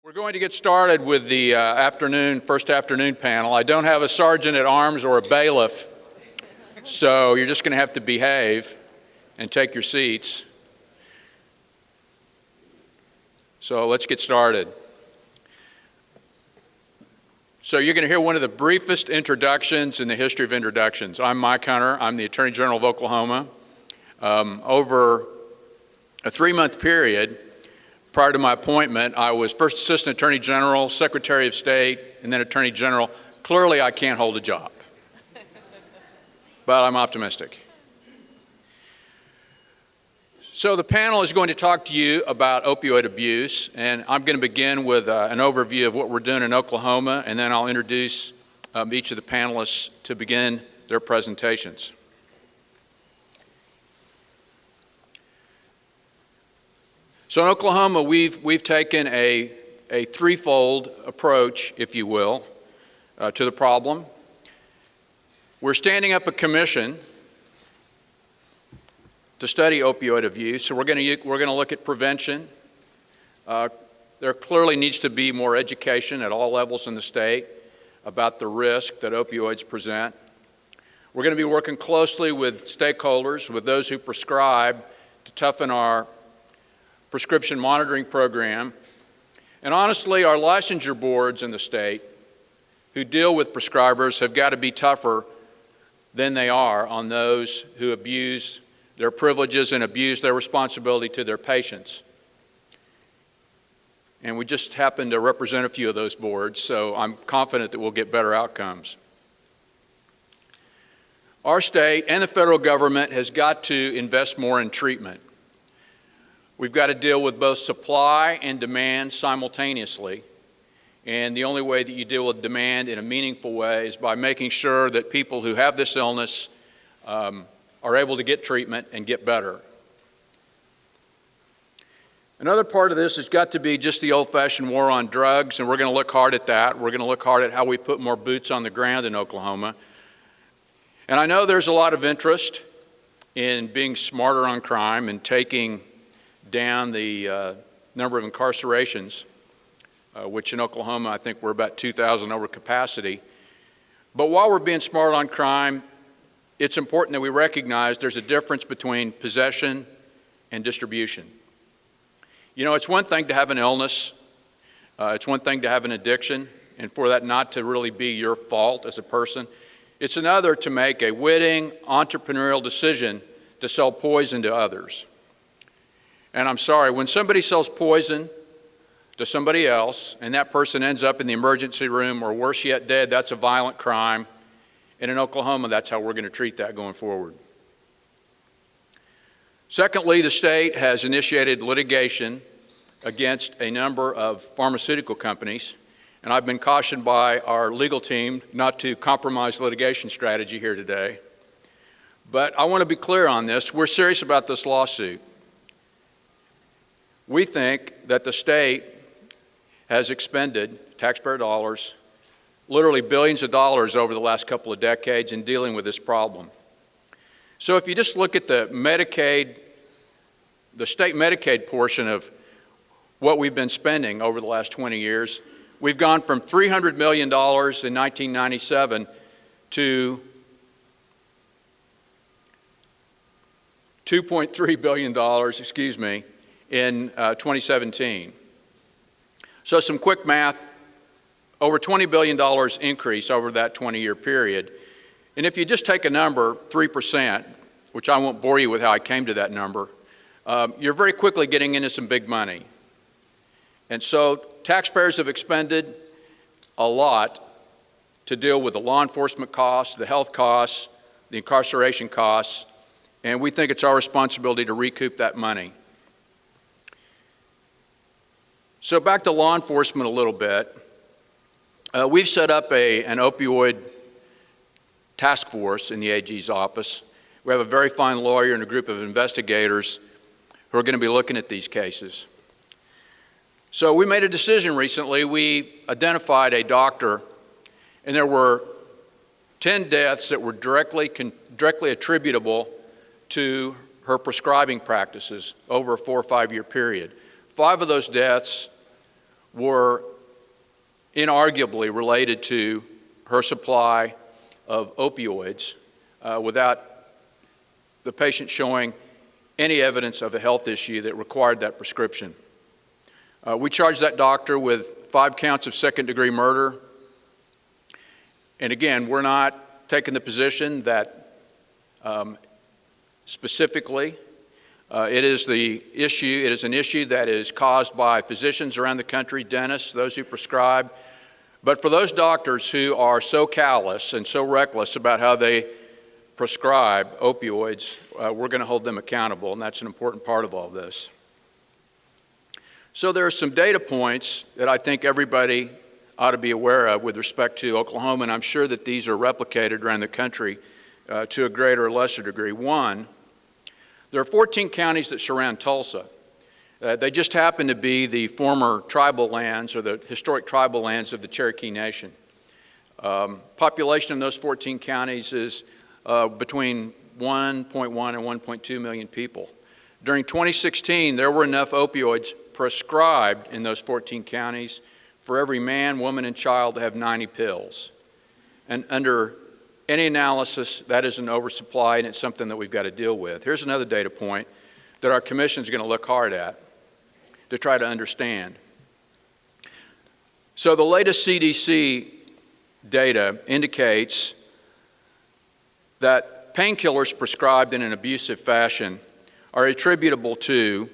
We're going to get started with the first afternoon panel. I don't have a sergeant at arms or a bailiff, so you're just going to have to behave and take your seats. So let's get started. So you're going to hear one of the briefest introductions in the history of introductions. I'm Mike Hunter. I'm the Attorney General of Oklahoma. Over a 3-month period, prior to my appointment, I was first Assistant Attorney General, Secretary of State, and then Attorney General. Clearly, I can't hold a job, but I'm optimistic. So the panel is going to talk to you about opioid abuse, and I'm going to begin with an overview of what we're doing in Oklahoma, and then I'll introduce each of the panelists to begin their presentations. So in Oklahoma, we've taken a threefold approach, if you will, to the problem. We're standing up a commission to study opioid abuse. So we're going to look at prevention. There clearly needs to be more education at all levels in the state about the risk that opioids present. We're going to be working closely with stakeholders, with those who prescribe, to toughen our prescription monitoring program. And honestly, our licensure boards in the state who deal with prescribers have got to be tougher than they are on those who abuse their privileges and abuse their responsibility to their patients. And we just happen to represent a few of those boards, so I'm confident that we'll get better outcomes. Our state and the federal government has got to invest more in treatment. We've got to deal with both supply and demand simultaneously. And the only way that you deal with demand in a meaningful way is by making sure that people who have this illness are able to get treatment and get better. Another part of this has got to be just the old-fashioned war on drugs, and we're going to look hard at that. We're going to look hard at how we put more boots on the ground in Oklahoma. And I know there's a lot of interest in being smarter on crime and taking down the number of incarcerations, which in Oklahoma I think we're about 2,000 over capacity. But while we're being smart on crime, it's important that we recognize there's a difference between possession and distribution. You know, it's one thing to have an illness, it's one thing to have an addiction, and for that not to really be your fault as a person. It's another to make a witting, entrepreneurial decision to sell poison to others. And I'm sorry, when somebody sells poison to somebody else and that person ends up in the emergency room or worse yet dead, that's a violent crime. And in Oklahoma, that's how we're going to treat that going forward. Secondly, the state has initiated litigation against a number of pharmaceutical companies. And I've been cautioned by our legal team not to compromise litigation strategy here today. But I want to be clear on this. We're serious about this lawsuit. We think that the state has expended taxpayer dollars, literally billions of dollars over the last couple of decades in dealing with this problem. So if you just look at the state Medicaid portion of what we've been spending over the last 20 years, we've gone from $300 million in 1997 to $2.3 billion, in 2017. So some quick math, over $20 billion increase over that 20-year period. And if you just take a number, 3%, which I won't bore you with how I came to that number, you're very quickly getting into some big money. And so taxpayers have expended a lot to deal with the law enforcement costs, the health costs, the incarceration costs, and we think it's our responsibility to recoup that money. So back to law enforcement a little bit. We've set up an opioid task force in the AG's office. We have a very fine lawyer and a group of investigators who are going to be looking at these cases. So we made a decision recently. We identified a doctor, and there were 10 deaths that were directly attributable to her prescribing practices over a 4 or 5 year period. 5 of those deaths were inarguably related to her supply of opioids without the patient showing any evidence of a health issue that required that prescription. We charged that doctor with 5 counts of second-degree murder. And again, we're not taking the position that specifically it is an issue that is caused by physicians around the country, dentists, those who prescribe. But for those doctors who are so callous and so reckless about how they prescribe opioids, we're going to hold them accountable, and that's an important part of all this. So there are some data points that I think everybody ought to be aware of with respect to Oklahoma, and I'm sure that these are replicated around the country to a greater or lesser degree. One, there are 14 counties that surround Tulsa. They just happen to be the former tribal lands or the historic tribal lands of the Cherokee Nation. Population in those 14 counties is between 1.1 and 1.2 million people. During 2016, there were enough opioids prescribed in those 14 counties for every man, woman, and child to have 90 pills. And under any analysis, that is an oversupply, and it's something that we've got to deal with. Here's another data point that our commission is going to look hard at to try to understand. So the latest CDC data indicates that painkillers prescribed in an abusive fashion are attributable to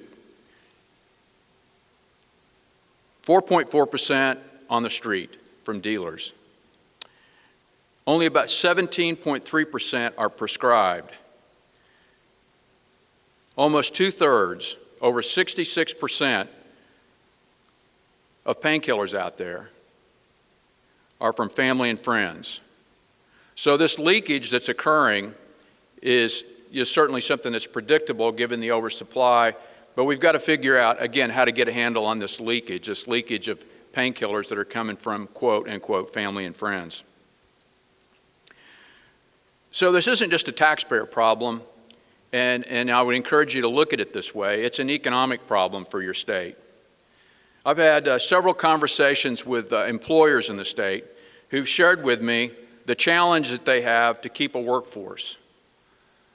4.4% on the street from dealers. Only about 17.3% are prescribed. Almost 2/3, over 66% of painkillers out there are from family and friends. So this leakage that's occurring is certainly something that's predictable given the oversupply, but we've got to figure out, again, how to get a handle on this leakage of painkillers that are coming from, quote, unquote, family and friends. So this isn't just a taxpayer problem, and I would encourage you to look at it this way. It's an economic problem for your state. I've had several conversations with employers in the state who've shared with me the challenge that they have to keep a workforce.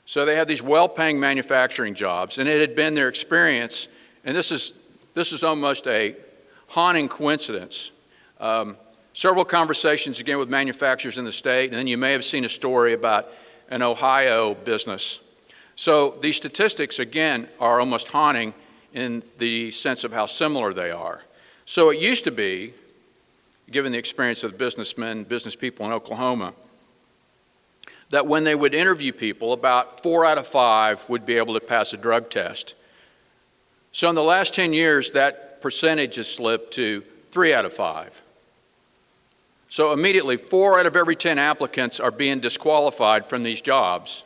So they have these well-paying manufacturing jobs, and it had been their experience, and this is almost a haunting coincidence. Several conversations again with manufacturers in the state, and then you may have seen a story about an Ohio business. So these statistics, again, are almost haunting in the sense of how similar they are. So it used to be, given the experience of the business people in Oklahoma, that when they would interview people, about 4 out of 5 would be able to pass a drug test. So in the last 10 years, that percentage has slipped to 3 out of 5. So immediately, 4 out of every 10 applicants are being disqualified from these jobs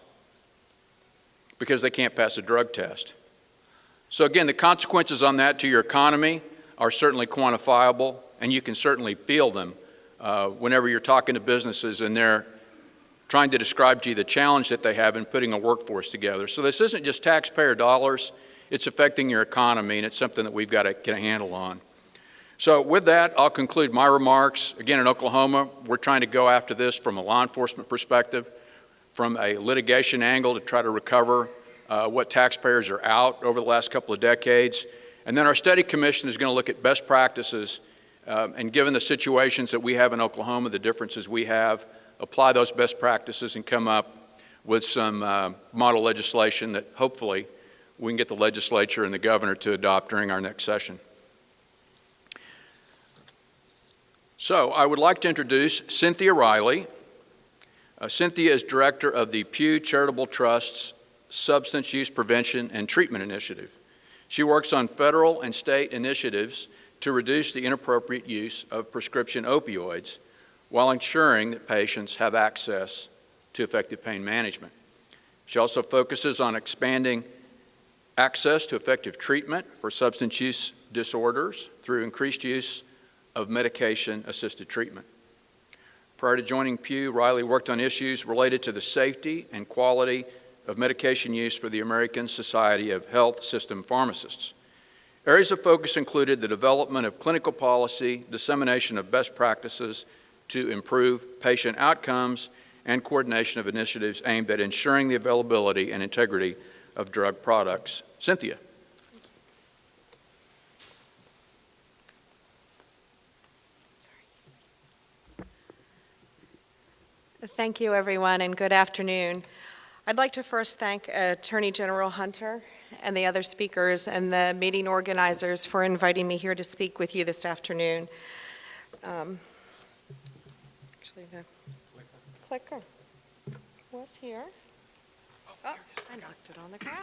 because they can't pass a drug test. So again, the consequences on that to your economy are certainly quantifiable, and you can certainly feel them whenever you're talking to businesses and they're trying to describe to you the challenge that they have in putting a workforce together. So this isn't just taxpayer dollars, it's affecting your economy, and it's something that we've got to get a handle on. So with that, I'll conclude my remarks. Again, in Oklahoma, we're trying to go after this from a law enforcement perspective, from a litigation angle to try to recover what taxpayers are out over the last couple of decades. And then our study commission is going to look at best practices, and given the situations that we have in Oklahoma, the differences we have, apply those best practices and come up with some model legislation that hopefully we can get the legislature and the governor to adopt during our next session. So I would like to introduce Cynthia Reilly. Cynthia is director of the Pew Charitable Trust's Substance Use Prevention and Treatment Initiative. She works on federal and state initiatives to reduce the inappropriate use of prescription opioids while ensuring that patients have access to effective pain management. She also focuses on expanding access to effective treatment for substance use disorders through increased use of medication-assisted treatment. Prior to joining Pew, Reilly worked on issues related to the safety and quality of medication use for the American Society of Health System Pharmacists. Areas of focus included the development of clinical policy, dissemination of best practices to improve patient outcomes, and coordination of initiatives aimed at ensuring the availability and integrity of drug products. Cynthia. Thank you, everyone, and good afternoon. I'd like to first thank Attorney General Hunter and the other speakers and the meeting organizers for inviting me here to speak with you this afternoon. Actually, the clicker was here. Oh, I knocked it on the ground.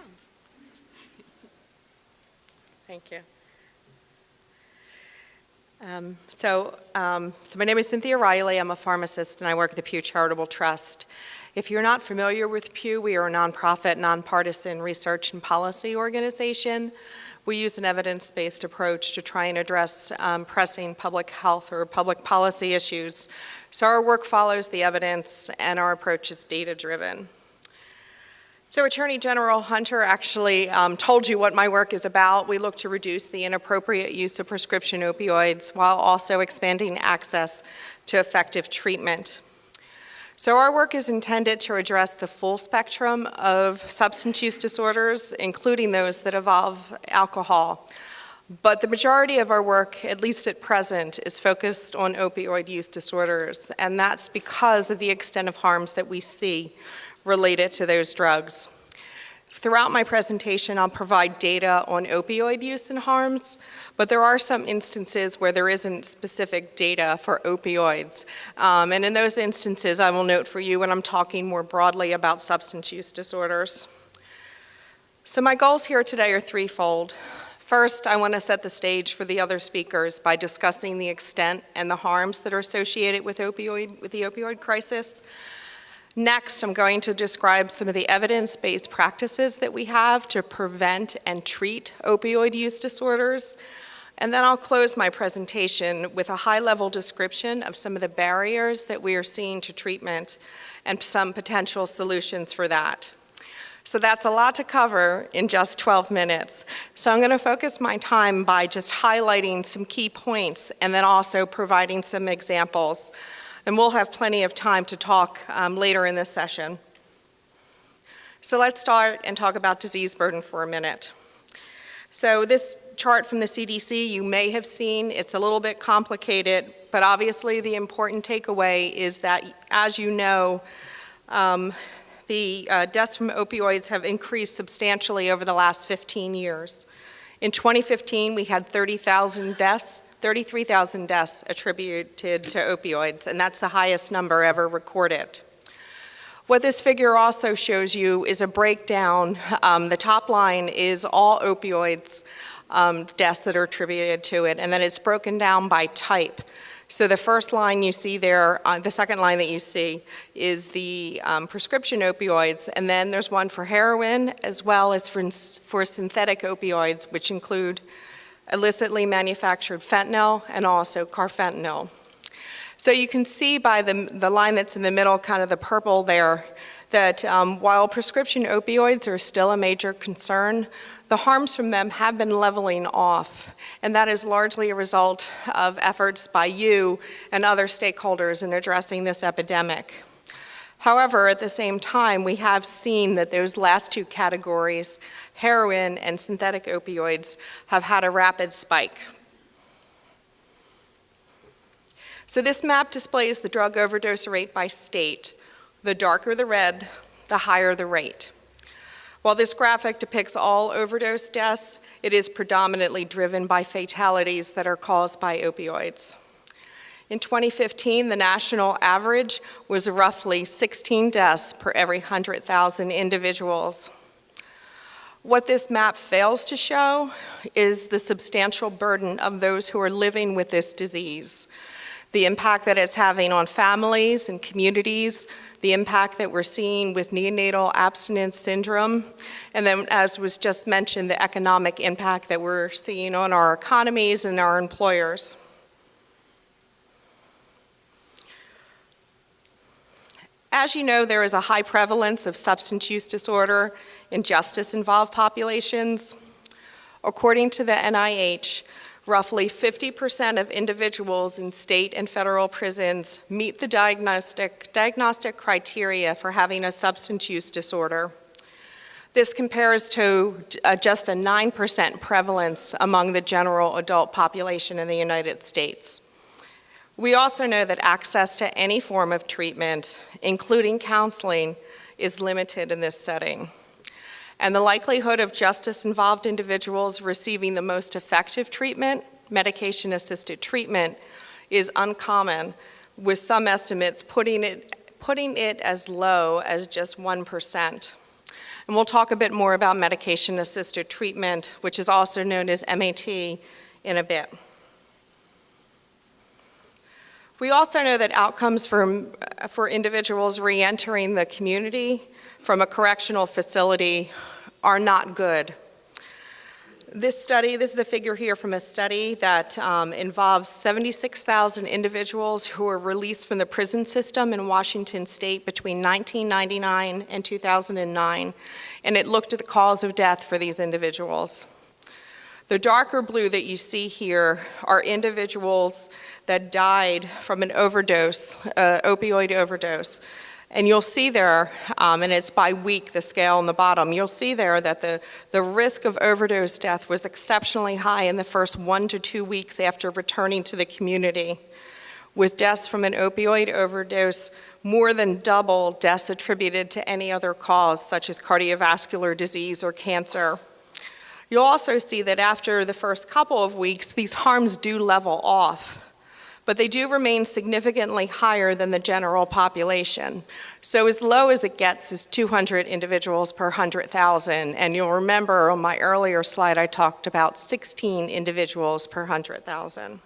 Thank you. So my name is Cynthia Reilly. I'm a pharmacist, and I work at the Pew Charitable Trust. If you're not familiar with Pew, we are a nonprofit, nonpartisan research and policy organization. We use an evidence-based approach to try and address pressing public health or public policy issues. So our work follows the evidence, and our approach is data-driven. So Attorney General Hunter actually told you what my work is about. We look to reduce the inappropriate use of prescription opioids while also expanding access to effective treatment. So our work is intended to address the full spectrum of substance use disorders, including those that involve alcohol. But the majority of our work, at least at present, is focused on opioid use disorders, and that's because of the extent of harms that we see related to those drugs. Throughout my presentation, I'll provide data on opioid use and harms, but there are some instances where there isn't specific data for opioids. And in those instances, I will note for you when I'm talking more broadly about substance use disorders. So my goals here today are threefold. First, I want to set the stage for the other speakers by discussing the extent and the harms that are associated with the opioid crisis. Next, I'm going to describe some of the evidence-based practices that we have to prevent and treat opioid use disorders. And then I'll close my presentation with a high-level description of some of the barriers that we are seeing to treatment and some potential solutions for that. So that's a lot to cover in just 12 minutes. So I'm going to focus my time by just highlighting some key points and then also providing some examples. And we'll have plenty of time to talk later in this session. So let's start and talk about disease burden for a minute. So this chart from the CDC you may have seen. It's a little bit complicated, but obviously the important takeaway is that, as you know, the deaths from opioids have increased substantially over the last 15 years. In 2015, we had 33,000 deaths attributed to opioids, and that's the highest number ever recorded. What this figure also shows you is a breakdown. The top line is all opioids deaths that are attributed to it, and then it's broken down by type. So the first line you see there, the second line that you see is the prescription opioids, and then there's one for heroin as well as for synthetic opioids, which include illicitly manufactured fentanyl and also carfentanil. So you can see by the line that's in the middle, kind of the purple there, that while prescription opioids are still a major concern, the harms from them have been leveling off. And that is largely a result of efforts by you and other stakeholders in addressing this epidemic. However, at the same time, we have seen that those last two categories, heroin and synthetic opioids, have had a rapid spike. So this map displays the drug overdose rate by state. The darker the red, the higher the rate. While this graphic depicts all overdose deaths, it is predominantly driven by fatalities that are caused by opioids. In 2015, the national average was roughly 16 deaths per every 100,000 individuals. What this map fails to show is the substantial burden of those who are living with this disease, the impact that it's having on families and communities, the impact that we're seeing with neonatal abstinence syndrome, and then, as was just mentioned, the economic impact that we're seeing on our economies and our employers. As you know, there is a high prevalence of substance use disorder in justice-involved populations. According to the NIH, roughly 50% of individuals in state and federal prisons meet the diagnostic criteria for having a substance use disorder. This compares to just a 9% prevalence among the general adult population in the United States. We also know that access to any form of treatment, including counseling, is limited in this setting. And the likelihood of justice-involved individuals receiving the most effective treatment, medication-assisted treatment, is uncommon, with some estimates putting it as low as just 1%. And we'll talk a bit more about medication-assisted treatment, which is also known as MAT, in a bit. We also know that outcomes for individuals reentering the community from a correctional facility are not good. This is a figure here from a study that involves 76,000 individuals who were released from the prison system in Washington State between 1999 and 2009, and it looked at the cause of death for these individuals. The darker blue that you see here are individuals that died from an overdose, opioid overdose. And you'll see there, and it's by week, the scale on the bottom, you'll see there that the risk of overdose death was exceptionally high in the first 1 to 2 weeks after returning to the community, with deaths from an opioid overdose more than double deaths attributed to any other cause, such as cardiovascular disease or cancer. You'll also see that after the first couple of weeks, these harms do level off, but they do remain significantly higher than the general population. So as low as it gets is 200 individuals per 100,000, and you'll remember on my earlier slide I talked about 16 individuals per 100,000.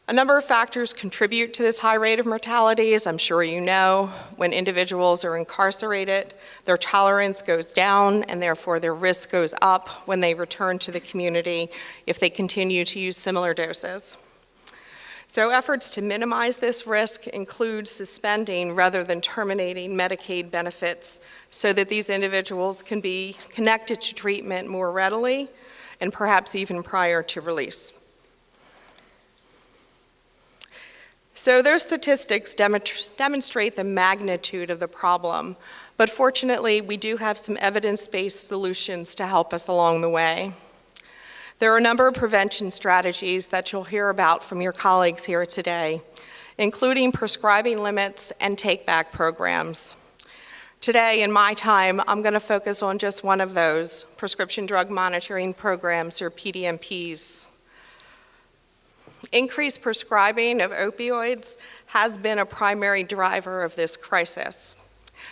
A number of factors contribute to this high rate of mortality, as I'm sure you know. When individuals are incarcerated, their tolerance goes down, and therefore their risk goes up when they return to the community if they continue to use similar doses. So efforts to minimize this risk include suspending rather than terminating Medicaid benefits so that these individuals can be connected to treatment more readily and perhaps even prior to release. So those statistics demonstrate the magnitude of the problem, but fortunately we do have some evidence-based solutions to help us along the way. There are a number of prevention strategies that you'll hear about from your colleagues here today, including prescribing limits and take-back programs. Today, in my time, I'm going to focus on just one of those, prescription drug monitoring programs, or PDMPs. Increased prescribing of opioids has been a primary driver of this crisis.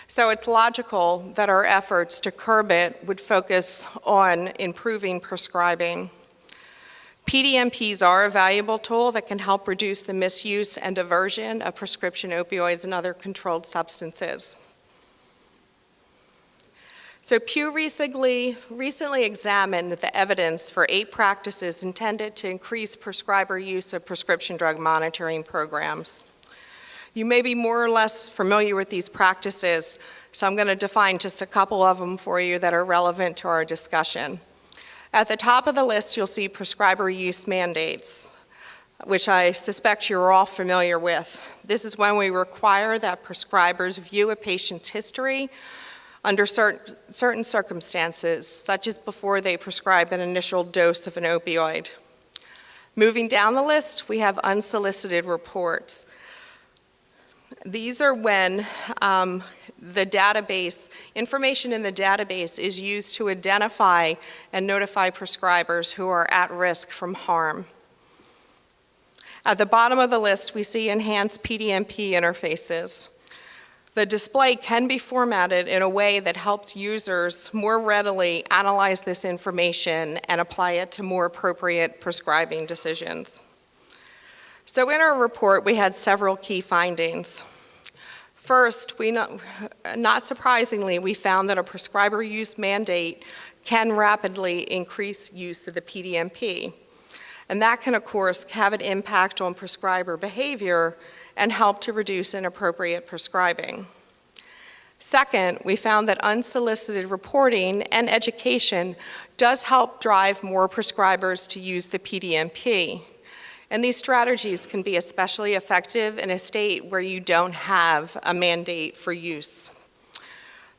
So it's logical that our efforts to curb it would focus on improving prescribing. PDMPs are a valuable tool that can help reduce the misuse and diversion of prescription opioids and other controlled substances. So Pew recently examined the evidence for 8 practices intended to increase prescriber use of prescription drug monitoring programs. You may be more or less familiar with these practices, so I'm going to define just a couple of them for you that are relevant to our discussion. At the top of the list, you'll see prescriber use mandates, which I suspect you're all familiar with. This is when we require that prescribers view a patient's history under certain circumstances, such as before they prescribe an initial dose of an opioid. Moving down the list, we have unsolicited reports. These are when information in the database is used to identify and notify prescribers who are at risk from harm. At the bottom of the list, we see enhanced PDMP interfaces. The display can be formatted in a way that helps users more readily analyze this information and apply it to more appropriate prescribing decisions. So in our report, we had several key findings. First, not surprisingly, we found that a prescriber use mandate can rapidly increase use of the PDMP. And that can, of course, have an impact on prescriber behavior and help to reduce inappropriate prescribing. Second, we found that unsolicited reporting and education does help drive more prescribers to use the PDMP. And these strategies can be especially effective in a state where you don't have a mandate for use.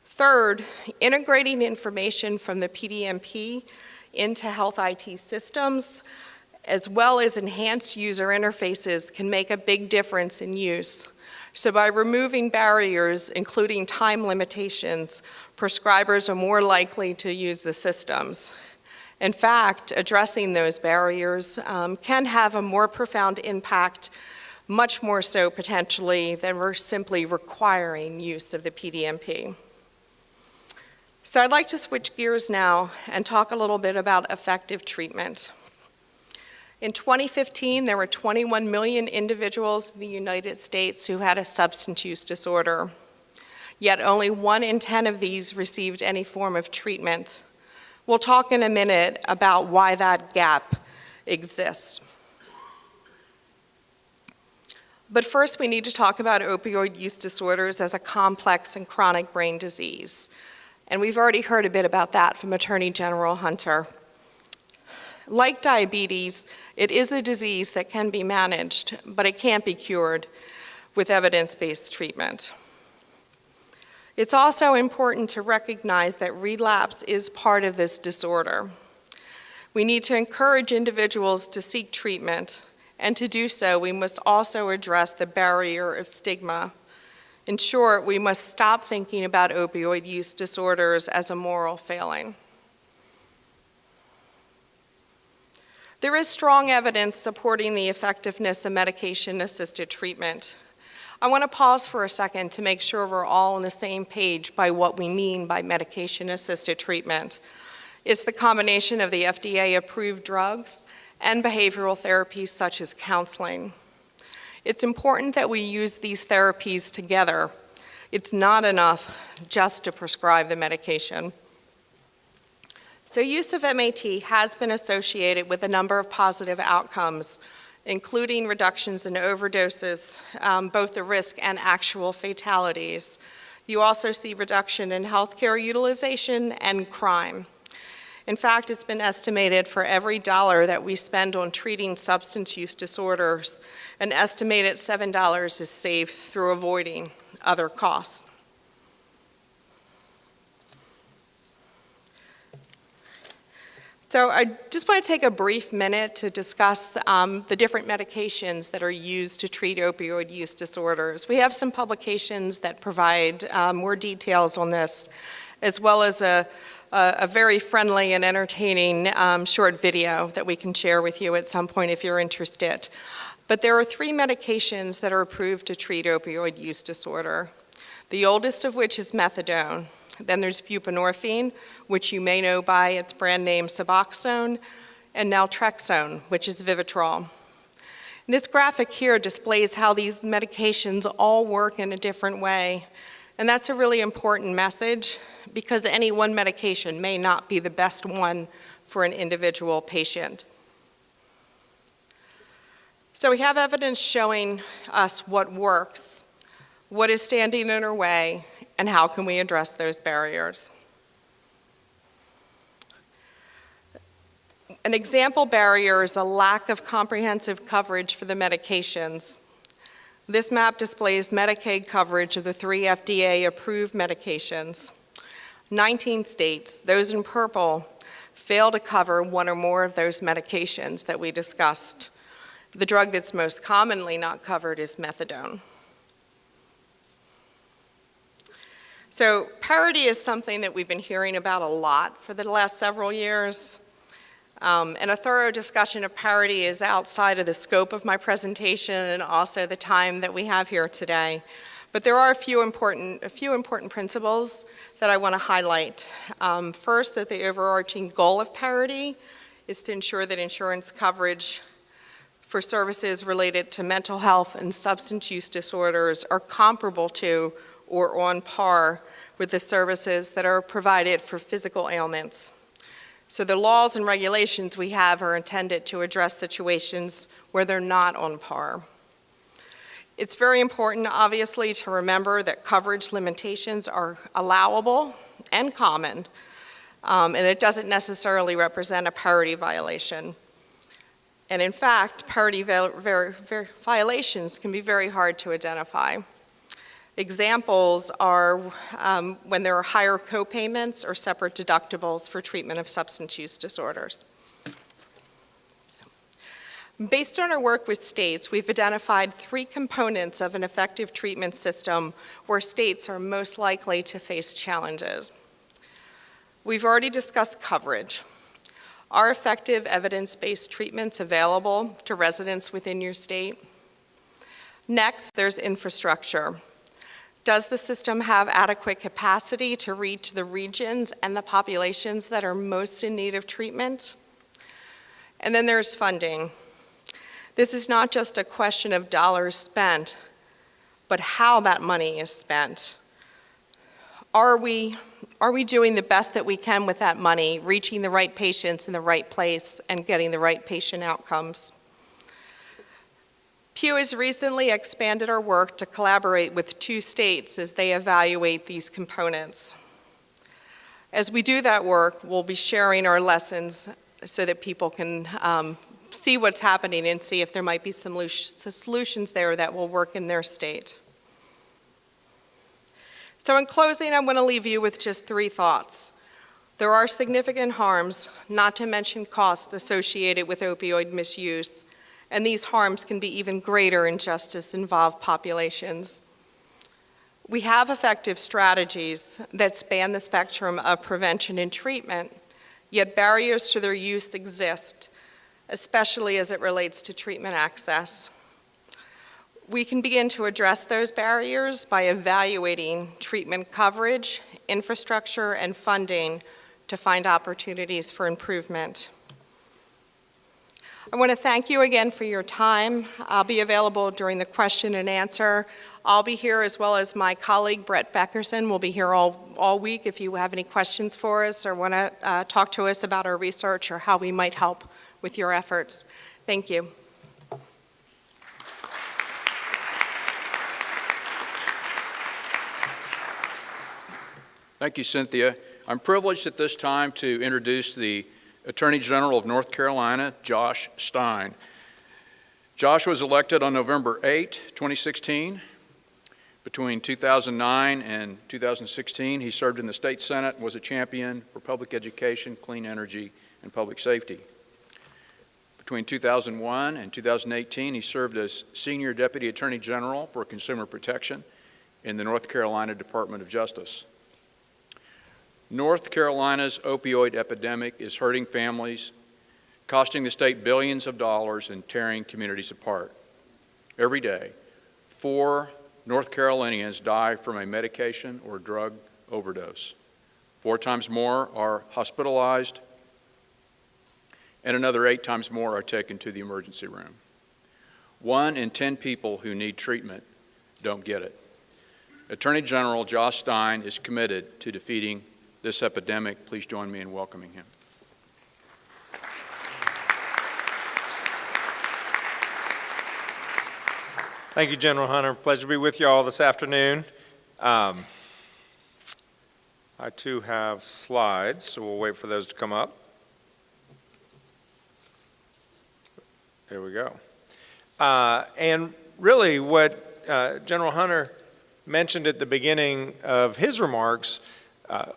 Third, integrating information from the PDMP into health IT systems, as well as enhanced user interfaces, can make a big difference in use. So by removing barriers, including time limitations, prescribers are more likely to use the systems. In fact, addressing those barriers can have a more profound impact, much more so potentially than we're simply requiring use of the PDMP. So I'd like to switch gears now and talk a little bit about effective treatment. In 2015, there were 21 million individuals in the United States who had a substance use disorder. Yet only 1 in 10 of these received any form of treatment. We'll talk in a minute about why that gap exists. But first, we need to talk about opioid use disorders as a complex and chronic brain disease. And we've already heard a bit about that from Attorney General Hunter. Like diabetes, it is a disease that can be managed, but it can't be cured with evidence-based treatment. It's also important to recognize that relapse is part of this disorder. We need to encourage individuals to seek treatment, and to do so, we must also address the barrier of stigma. In short, we must stop thinking about opioid use disorders as a moral failing. There is strong evidence supporting the effectiveness of medication-assisted treatment. I want to pause for a second to make sure we're all on the same page by what we mean by medication-assisted treatment. It's the combination of the FDA-approved drugs and behavioral therapies such as counseling. It's important that we use these therapies together. It's not enough just to prescribe the medication. So use of MAT has been associated with a number of positive outcomes, including reductions in overdoses, both the risk and actual fatalities. You also see reduction in healthcare utilization and crime. In fact, it's been estimated for every dollar that we spend on treating substance use disorders, an estimated $7 is saved through avoiding other costs. So I just want to take a brief minute to discuss the different medications that are used to treat opioid use disorders. We have some publications that provide more details on this, as well as a very friendly and entertaining short video that we can share with you at some point if you're interested. But there are 3 medications that are approved to treat opioid use disorder, the oldest of which is methadone. Then there's buprenorphine, which you may know by its brand name Suboxone, and naltrexone, which is Vivitrol. This graphic here displays how these medications all work in a different way. And that's a really important message because any one medication may not be the best one for an individual patient. So we have evidence showing us what works, what is standing in our way, and how can we address those barriers. An example barrier is a lack of comprehensive coverage for the medications. This map displays Medicaid coverage of the 3 FDA-approved medications. 19 states, those in purple, fail to cover one or more of those medications that we discussed. The drug that's most commonly not covered is methadone. So parity is something that we've been hearing about a lot for the last several years. And a thorough discussion of parity is outside of the scope of my presentation and also the time that we have here today. But there are a few important principles that I want to highlight. First, that the overarching goal of parity is to ensure that insurance coverage for services related to mental health and substance use disorders are comparable to or on par with the services that are provided for physical ailments. So the laws and regulations we have are intended to address situations where they're not on par. It's very important, obviously, to remember that coverage limitations are allowable and common, and it doesn't necessarily represent a parity violation. And in fact, parity violations can be very hard to identify. Examples are when there are higher co-payments or separate deductibles for treatment of substance use disorders. Based on our work with states, we've identified 3 components of an effective treatment system where states are most likely to face challenges. We've already discussed coverage. Are effective evidence-based treatments available to residents within your state? Next, there's infrastructure. Does the system have adequate capacity to reach the regions and the populations that are most in need of treatment? And then there's funding. This is not just a question of dollars spent, but how that money is spent. Are we doing the best that we can with that money, reaching the right patients in the right place and getting the right patient outcomes? Pew has recently expanded our work to collaborate with 2 states as they evaluate these components. As we do that work, we'll be sharing our lessons so that people can see what's happening and see if there might be some solutions there that will work in their state. So in closing, I want to leave you with just 3 thoughts. There are significant harms, not to mention costs, associated with opioid misuse, and these harms can be even greater in justice-involved populations. We have effective strategies that span the spectrum of prevention and treatment, yet barriers to their use exist, especially as it relates to treatment access. We can begin to address those barriers by evaluating treatment coverage, infrastructure, and funding to find opportunities for improvement. I want to thank you again for your time. I'll be available during the question and answer. I'll be here as well as my colleague, Brett Beckerson, will be here all week if you have any questions for us or want to talk to us about our research or how we might help with your efforts. Thank you. Thank you, Cynthia. I'm privileged at this time to introduce the Attorney General of North Carolina, Josh Stein. Josh was elected on November 8, 2016. Between 2009 and 2016, he served in the state Senate and was a champion for public education, clean energy, and public safety. Between 2001 and 2018, he served as Senior Deputy Attorney General for Consumer Protection in the North Carolina Department of Justice. North Carolina's opioid epidemic is hurting families, costing the state billions of dollars and tearing communities apart. Every day, 4 North Carolinians die from a medication or drug overdose. 4 times more are hospitalized, and another 8 times more are taken to the emergency room. 1 in 10 people who need treatment don't get it. Attorney General Josh Stein is committed to defeating this epidemic. Please join me in welcoming him. Thank you, General Hunter. Pleasure to be with you all this afternoon. I too have slides, so we'll wait for those to come up. There we go. And really what General Hunter mentioned at the beginning of his remarks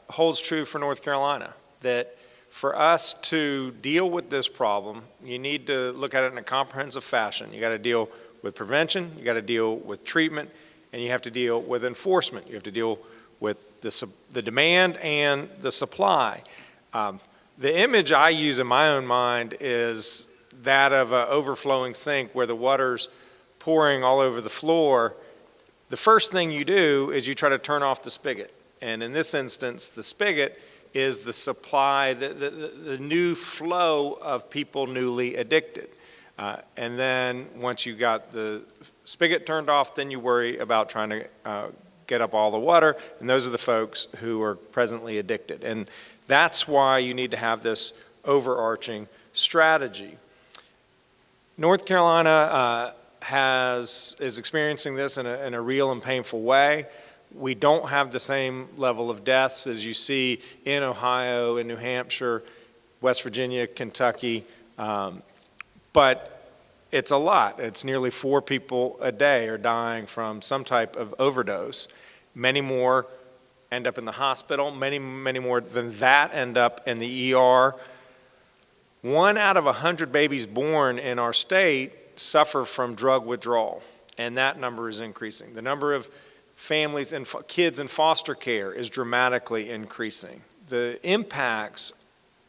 holds true for North Carolina, that for us to deal with this problem, you need to look at it in a comprehensive fashion. You got to deal with prevention, you got to deal with treatment, and you have to deal with enforcement. You have to deal with the demand and the supply. The image I use in my own mind is that of an overflowing sink where the water's pouring all over the floor. The first thing you do is you try to turn off the spigot. And in this instance, the spigot is the supply, the new flow of people newly addicted. And then once you got the spigot turned off, then you worry about trying to get up all the water, and those are the folks who are presently addicted. And that's why you need to have this overarching strategy. North Carolina is experiencing this in a real and painful way. We don't have the same level of deaths as you see in Ohio, in New Hampshire, West Virginia, Kentucky, but it's a lot. It's nearly 4 people a day are dying from some type of overdose. Many more end up in the hospital. Many more than that end up in the ER. 1 out of 100 babies born in our state suffer from drug withdrawal, and that number is increasing. The number of families and kids in foster care is dramatically increasing. The impacts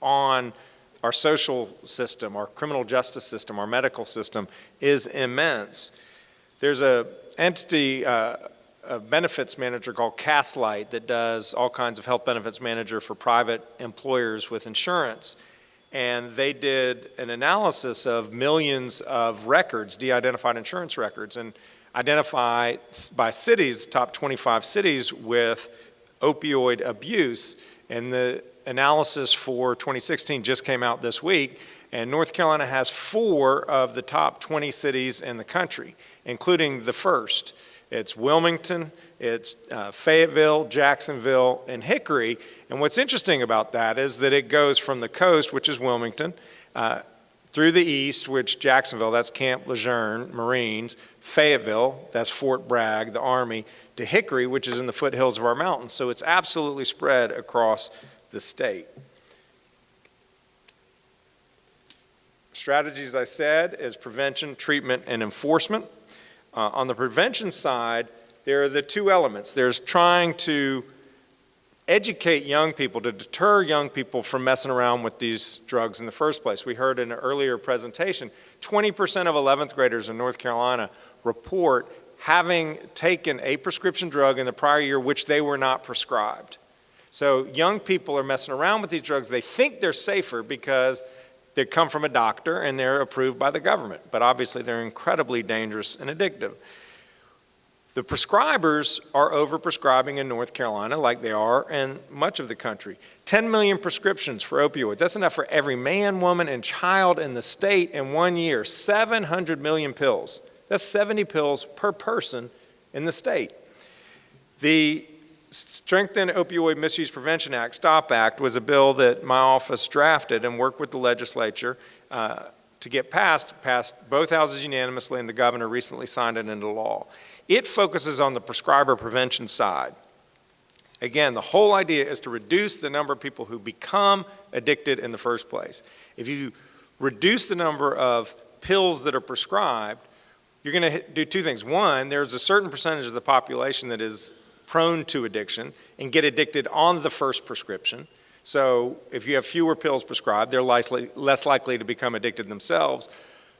on our social system, our criminal justice system, our medical system is immense. There's an entity, a benefits manager called Castlight that does all kinds of health benefits manager for private employers with insurance. And they did an analysis of millions of records, de-identified insurance records, and identify by cities, top 25 cities with opioid abuse. And the analysis for 2016 just came out this week, and North Carolina has 4 of the top 20 cities in the country, including the first. It's Wilmington, it's Fayetteville, Jacksonville, and Hickory. And what's interesting about that is that it goes from the coast, which is Wilmington, through the east, which Jacksonville, that's Camp Lejeune, Marines, Fayetteville, that's Fort Bragg, the Army, to Hickory, which is in the foothills of our mountains. So it's absolutely spread across the state. Strategies, I said, is prevention, treatment, and enforcement. On the prevention side, there are the 2 elements. There's trying to educate young people, to deter young people from messing around with these drugs in the first place. We heard in an earlier presentation, 20% of 11th graders in North Carolina report having taken a prescription drug in the prior year which they were not prescribed. So young people are messing around with these drugs. They think they're safer because they come from a doctor and they're approved by the government, but obviously they're incredibly dangerous and addictive. The prescribers are overprescribing in North Carolina like they are in much of the country. 10 million prescriptions for opioids. That's enough for every man, woman, and child in the state in 1 year. 700 million pills. That's 70 pills per person in the state. The Strengthen Opioid Misuse Prevention Act, STOP Act, was a bill that my office drafted and worked with the legislature to get passed both houses unanimously, and the governor recently signed it into law. It focuses on the prescriber prevention side. Again, the whole idea is to reduce the number of people who become addicted in the first place. If you reduce the number of pills that are prescribed, you're going to do 2 things. One, there's a certain percentage of the population that is prone to addiction and get addicted on the first prescription. So if you have fewer pills prescribed, they're less likely to become addicted themselves.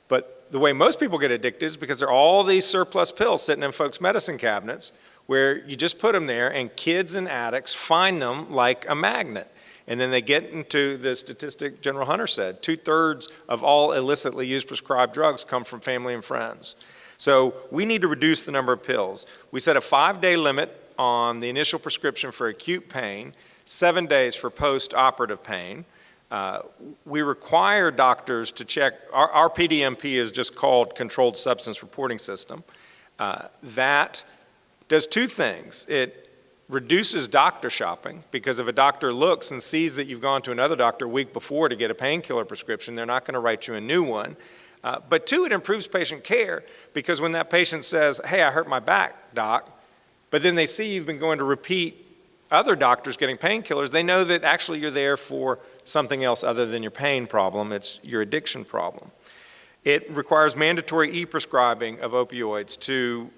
But the way most people get addicted is because there are all these surplus pills sitting in folks' medicine cabinets where you just put them there and kids and addicts find them like a magnet. And then they get into the statistic General Hunter said, 2/3 of all illicitly used prescribed drugs come from family and friends. So we need to reduce the number of pills. We set a 5-day limit on the initial prescription for acute pain, 7 days for post-operative pain. We require doctors to check, our PDMP is just called Controlled Substance Reporting System. That does 2 things. It reduces doctor shopping, because if a doctor looks and sees that you've gone to another doctor a week before to get a painkiller prescription, they're not going to write you a new one. But 2, it improves patient care, because when that patient says, hey, I hurt my back, doc, but then they see you've been going to repeat other doctors getting painkillers, they know that actually you're there for something else other than your pain problem. It's your addiction problem. It requires mandatory e-prescribing of opioids to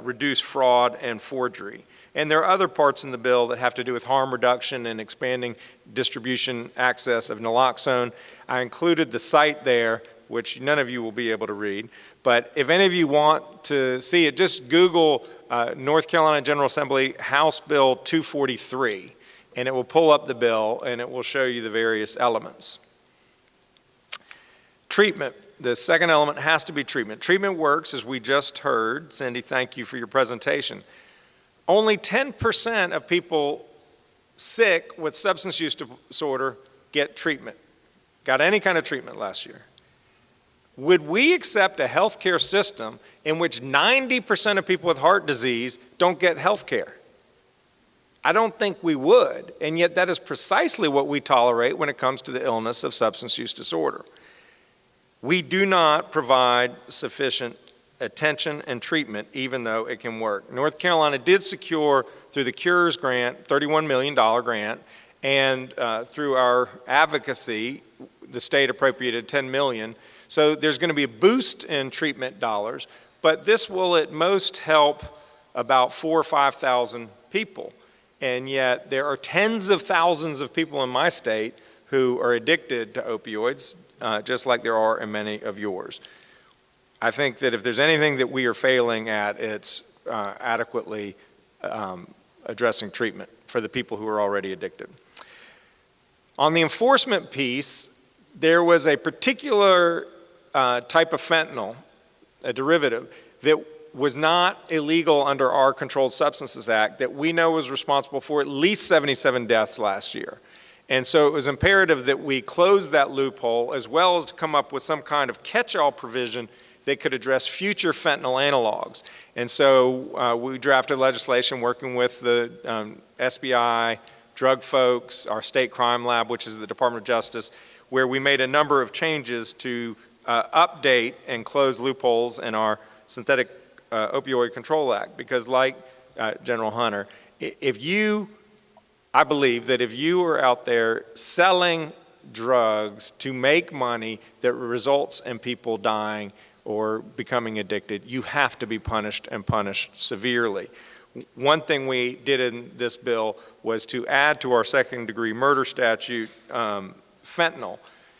reduce fraud and forgery. And there are other parts in the bill that have to do with harm reduction and expanding distribution access of naloxone. I included the site there, which none of you will be able to read. But if any of you want to see it, just Google North Carolina General Assembly House Bill 243, and it will pull up the bill and it will show you the various elements. Treatment. The second element has to be treatment. Treatment works, as we just heard. Cindy, thank you for your presentation. Only 10% of people sick with substance use disorder get treatment, got any kind of treatment last year. Would we accept a healthcare system in which 90% of people with heart disease don't get health care? I don't think we would, and yet that is precisely what we tolerate when it comes to the illness of substance use disorder. We do not provide sufficient attention and treatment, even though it can work. North Carolina did secure, through the Cures grant, $31 million grant, and through our advocacy, the state appropriated $10 million. So there's going to be a boost in treatment dollars, but this will at most help about 4,000 or 5,000 people. And yet there are tens of thousands of people in my state who are addicted to opioids, just like there are in many of yours. I think that if there's anything that we are failing at, it's adequately addressing treatment for the people who are already addicted. On the enforcement piece, there was a particular type of fentanyl, a derivative, that was not illegal under our Controlled Substances Act that we know was responsible for at least 77 deaths last year. And so it was imperative that we close that loophole, as well as to come up with some kind of catch-all provision that could address future fentanyl analogs. And so we drafted legislation working with the SBI, drug folks, our state crime lab, which is the Department of Justice, where we made a number of changes to update and close loopholes in our Synthetic Opioid Control Act. Because like General Hunter, I believe that if you are out there selling drugs to make money that results in people dying or becoming addicted, you have to be punished, and punished severely. One thing we did in this bill was to add to our second-degree murder statute fentanyl,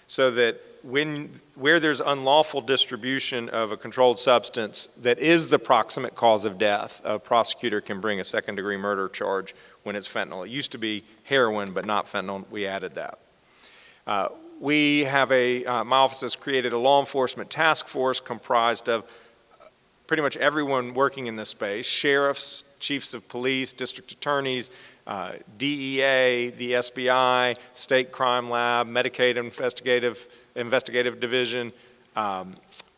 so that where there's unlawful distribution of a controlled substance that is the proximate cause of death, a prosecutor can bring a second-degree murder charge when it's fentanyl. It used to be heroin, but not fentanyl. We added that. We have my office has created a law enforcement task force comprised of pretty much everyone working in this space: sheriffs, chiefs of police, district attorneys, DEA, the SBI, State Crime Lab, Medicaid Investigative Division,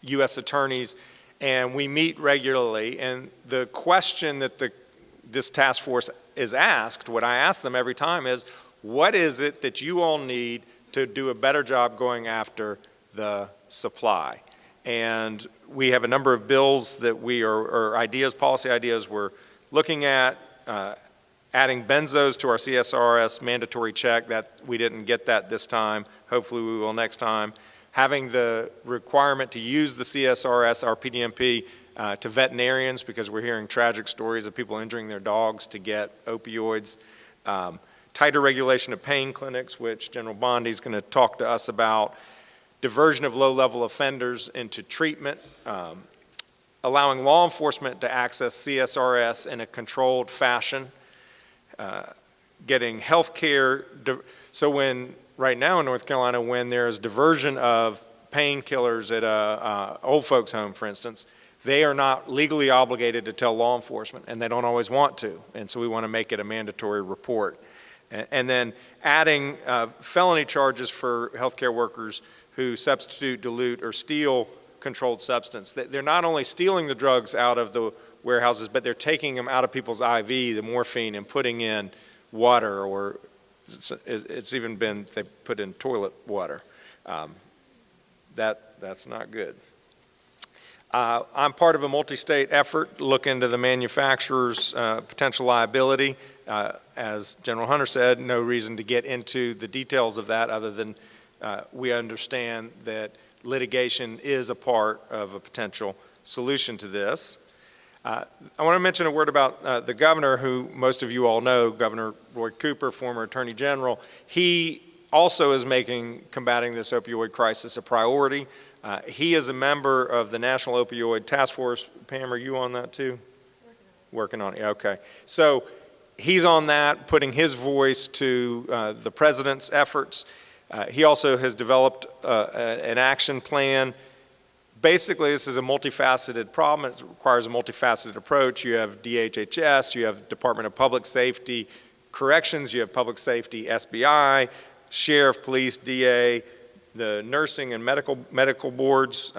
U.S. attorneys, and we meet regularly. And the question that this task force is asked, what I ask them every time is, what is it that you all need to do a better job going after the supply? And we have a number of bills that or ideas, policy ideas we're looking at, adding benzos to our CSRS mandatory check. That we didn't get that this time. Hopefully we will next time. Having the requirement to use the CSRS, our PDMP, to veterinarians, because we're hearing tragic stories of people injuring their dogs to get opioids. Tighter regulation of pain clinics, which General Bondi is going to talk to us about. Diversion of low-level offenders into treatment. Allowing law enforcement to access CSRS in a controlled fashion. Getting health care. So right now in North Carolina, when there's diversion of painkillers at a old folks home, for instance, they are not legally obligated to tell law enforcement, and they don't always want to. And so we want to make it a mandatory report. And then adding felony charges for healthcare workers who substitute, dilute, or steal controlled substance. They're not only stealing the drugs out of the warehouses, but they're taking them out of people's IV, the morphine, and putting in water, or it's even been, they put in toilet water. That's not good. I'm part of a multi-state effort to look into the manufacturer's potential liability. As General Hunter said, no reason to get into the details of that other than we understand that litigation is a part of a potential solution to this. I want to mention a word about the governor, who most of you all know, Governor Roy Cooper, former Attorney General. He also is making combating this opioid crisis a priority. He is a member of the National Opioid Task Force. Pam, are you on that too? Working on it, okay. So he's on that, putting his voice to the president's efforts. He also has developed an action plan. Basically, this is a multifaceted problem. It requires a multifaceted approach. You have DHHS, you have Department of Public Safety, Corrections, you have Public Safety, SBI, Sheriff, Police, DA, the nursing and medical boards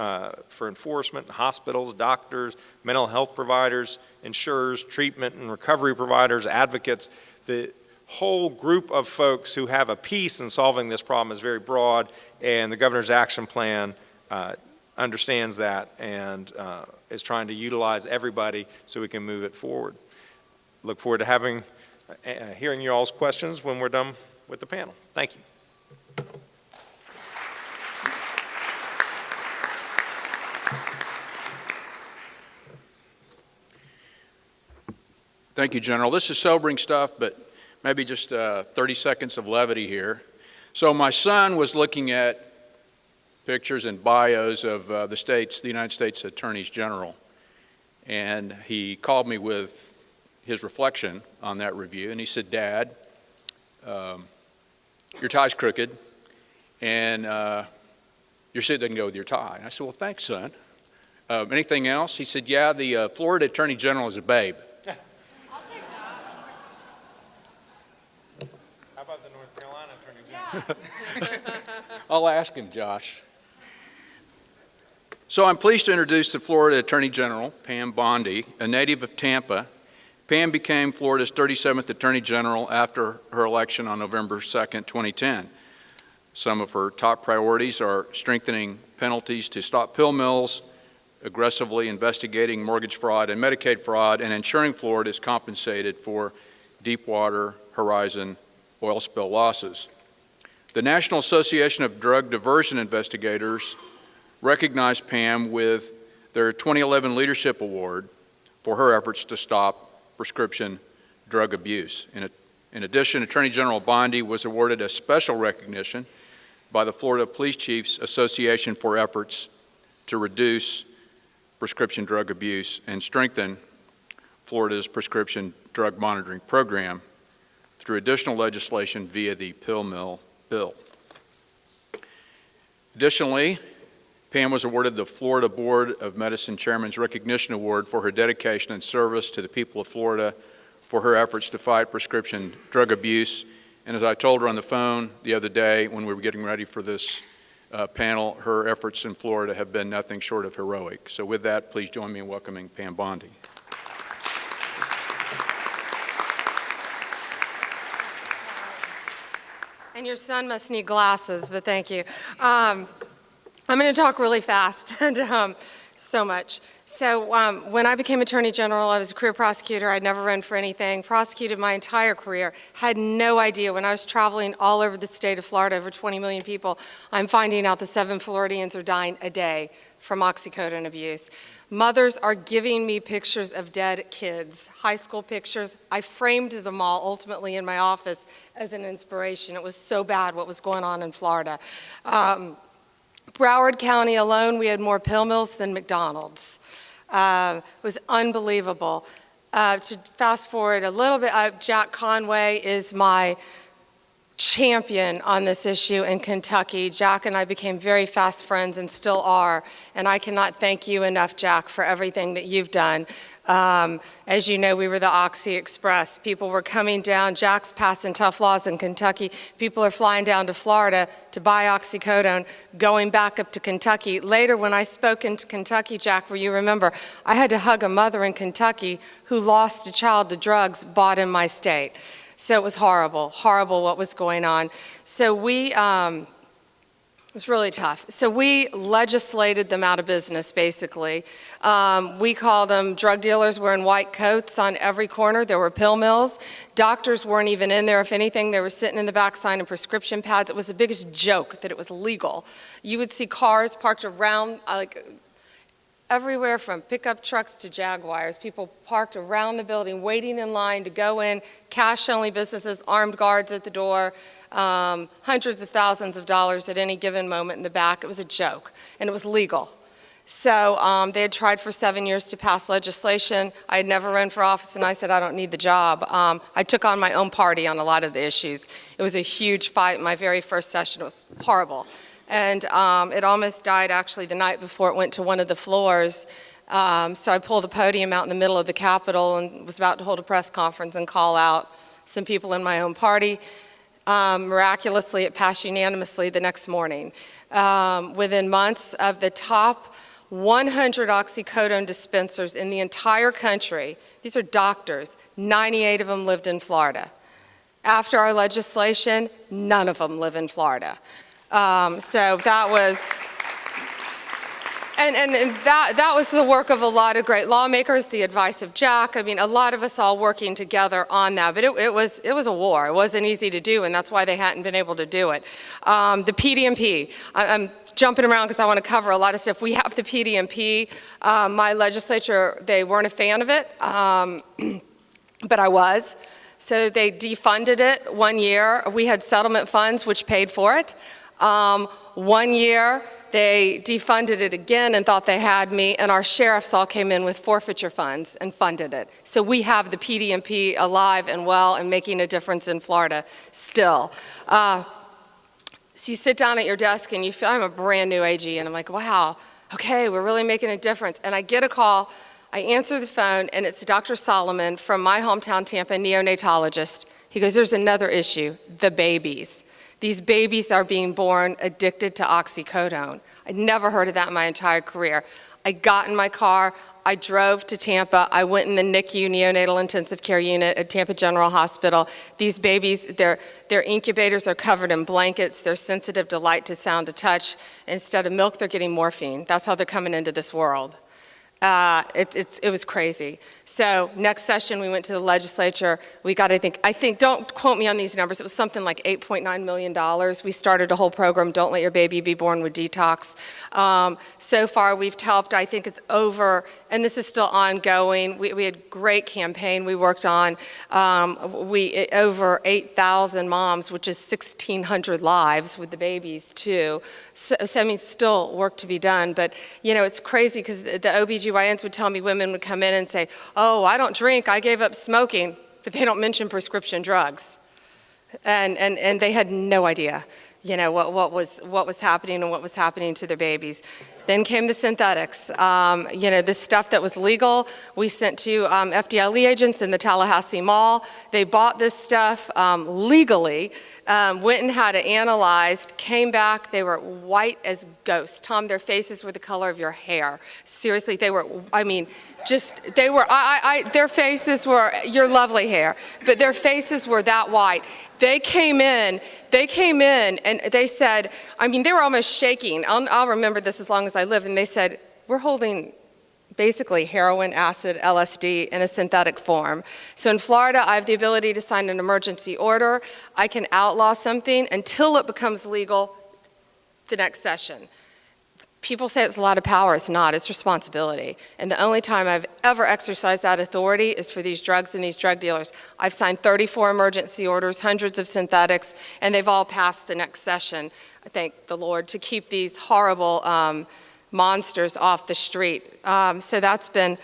for enforcement, hospitals, doctors, mental health providers, insurers, treatment and recovery providers, advocates. The whole group of folks who have a piece in solving this problem is very broad, and the governor's action plan understands that and is trying to utilize everybody so we can move it forward. Look forward to hearing you all's questions when we're done with the panel. Thank you. Thank you, General. This is sobering stuff, but maybe just 30 seconds of levity here. So my son was looking at pictures and bios of the United States Attorneys General, and he called me with his reflection on that review, and he said, "Dad, your tie's crooked, and your suit doesn't go with your tie." And I said, "Well, thanks, son. Anything else?" He said, "Yeah, the Florida Attorney General is a babe." How about the North Carolina Attorney General? I'll ask him, Josh. So I'm pleased to introduce the Florida Attorney General, Pam Bondi, a native of Tampa. Pam became Florida's 37th Attorney General after her election on November 2nd, 2010. Some of her top priorities are strengthening penalties to stop pill mills, aggressively investigating mortgage fraud and Medicaid fraud, and ensuring Florida is compensated for Deepwater Horizon oil spill losses. The National Association of Drug Diversion Investigators recognized Pam with their 2011 Leadership Award for her efforts to stop prescription drug abuse. In addition, Attorney General Bondi was awarded a special recognition by the Florida Police Chiefs Association for efforts to reduce prescription drug abuse and strengthen Florida's prescription drug monitoring program through additional legislation via the pill mill bill. Additionally, Pam was awarded the Florida Board of Medicine Chairman's Recognition Award for her dedication and service to the people of Florida for her efforts to fight prescription drug abuse. And as I told her on the phone the other day when we were getting ready for this panel, her efforts in Florida have been nothing short of heroic. So with that, please join me in welcoming Pam Bondi. And your son must need glasses, but thank you. I'm going to talk really fast, and so much. So when I became Attorney General, I was a career prosecutor. I'd never run for anything, prosecuted my entire career, had no idea. When I was traveling all over the state of Florida, over 20 million people, I'm finding out the 7 Floridians are dying a day from oxycodone abuse. Mothers are giving me pictures of dead kids, high school pictures. I framed them all ultimately in my office as an inspiration. It was so bad what was going on in Florida. Broward County alone, we had more pill mills than McDonald's. It was unbelievable. To fast forward a little bit, Jack Conway is my champion on this issue in Kentucky. Jack and I became very fast friends and still are, and I cannot thank you enough, Jack, for everything that you've done. As you know, we were the Oxy Express. People were coming down. Jack's passing tough laws in Kentucky. People are flying down to Florida to buy oxycodone, going back up to Kentucky. Later, when I spoke in Kentucky, Jack, where you remember, I had to hug a mother in Kentucky who lost a child to drugs bought in my state. So it was horrible, horrible what was going on. So it was really tough. So we legislated them out of business, basically. We called them drug dealers wearing white coats on every corner. There were pill mills. Doctors weren't even in there. If anything, they were sitting in the back signing prescription pads. It was the biggest joke that it was legal. You would see cars parked around, everywhere from pickup trucks to Jaguars, people parked around the building, waiting in line to go in, cash-only businesses, armed guards at the door, hundreds of thousands of dollars at any given moment in the back. It was a joke, and it was legal. So they had tried for 7 years to pass legislation. I had never run for office, and I said, I don't need the job. I took on my own party on a lot of the issues. It was a huge fight. My very first session was horrible. And it almost died actually the night before it went to one of the floors. So I pulled a podium out in the middle of the Capitol and was about to hold a press conference and call out some people in my own party. Miraculously, it passed unanimously the next morning. Within months, of the top 100 oxycodone dispensers in the entire country, these are doctors, 98 of them lived in Florida. After our legislation, none of them live in Florida. So that was, and that was the work of a lot of great lawmakers, the advice of Jack. I mean, a lot of us all working together on that. But it was a war. It wasn't easy to do, and that's why they hadn't been able to do it. The PDMP, I'm jumping around because I want to cover a lot of stuff. We have the PDMP. My legislature, they weren't a fan of it, but I was. So they defunded it 1 year. We had settlement funds which paid for it. 1 year, they defunded it again and thought they had me, and our sheriffs all came in with forfeiture funds and funded it. So we have the PDMP alive and well and making a difference in Florida still. So you sit down at your desk and you feel, I'm a brand new AG, and I'm like, wow, okay, we're really making a difference. And I get a call, I answer the phone, and it's Dr. Solomon from my hometown, Tampa, neonatologist. He goes, there's another issue, the babies. These babies are being born addicted to oxycodone. I'd never heard of that in my entire career. I got in my car, I drove to Tampa, I went in the NICU, neonatal intensive care unit at Tampa General Hospital. These babies, their incubators are covered in blankets, they're sensitive to light, to sound, to touch. Instead of milk, they're getting morphine. That's how they're coming into this world. It was crazy. So next session, we went to the legislature. We got, I think, don't quote me on these numbers, it was something like $8.9 million. We started a whole program, Don't Let Your Baby Be Born with Detox. So far, we've helped, I think it's over, and this is still ongoing. We had a great campaign we worked on. Over 8,000 moms, which is 1,600 lives with the babies, too. So, I mean, still work to be done, but, you know, it's crazy because the OBGYNs would tell me, women would come in and say, oh, I don't drink, I gave up smoking, but they don't mention prescription drugs. And they had no idea, you know, what was happening and what was happening to their babies. Then came the synthetics. You know, the stuff that was legal, we sent to FDLE agents in the Tallahassee Mall. They bought this stuff legally, went and had it analyzed, came back, they were white as ghosts. Tom, their faces were the color of your hair. Seriously, they were, I mean, just, they were, their faces were your lovely hair, but their faces were that white. They came in and they said, I mean, they were almost shaking. I'll remember this as long as I live. And they said, we're holding basically heroin, acid, LSD in a synthetic form. So in Florida, I have the ability to sign an emergency order. I can outlaw something until it becomes legal the next session. People say it's a lot of power. It's not. It's responsibility. And the only time I've ever exercised that authority is for these drugs and these drug dealers. I've signed 34 emergency orders, hundreds of synthetics, and they've all passed the next session, I thank the Lord, to keep these horrible monsters off the street. So that's been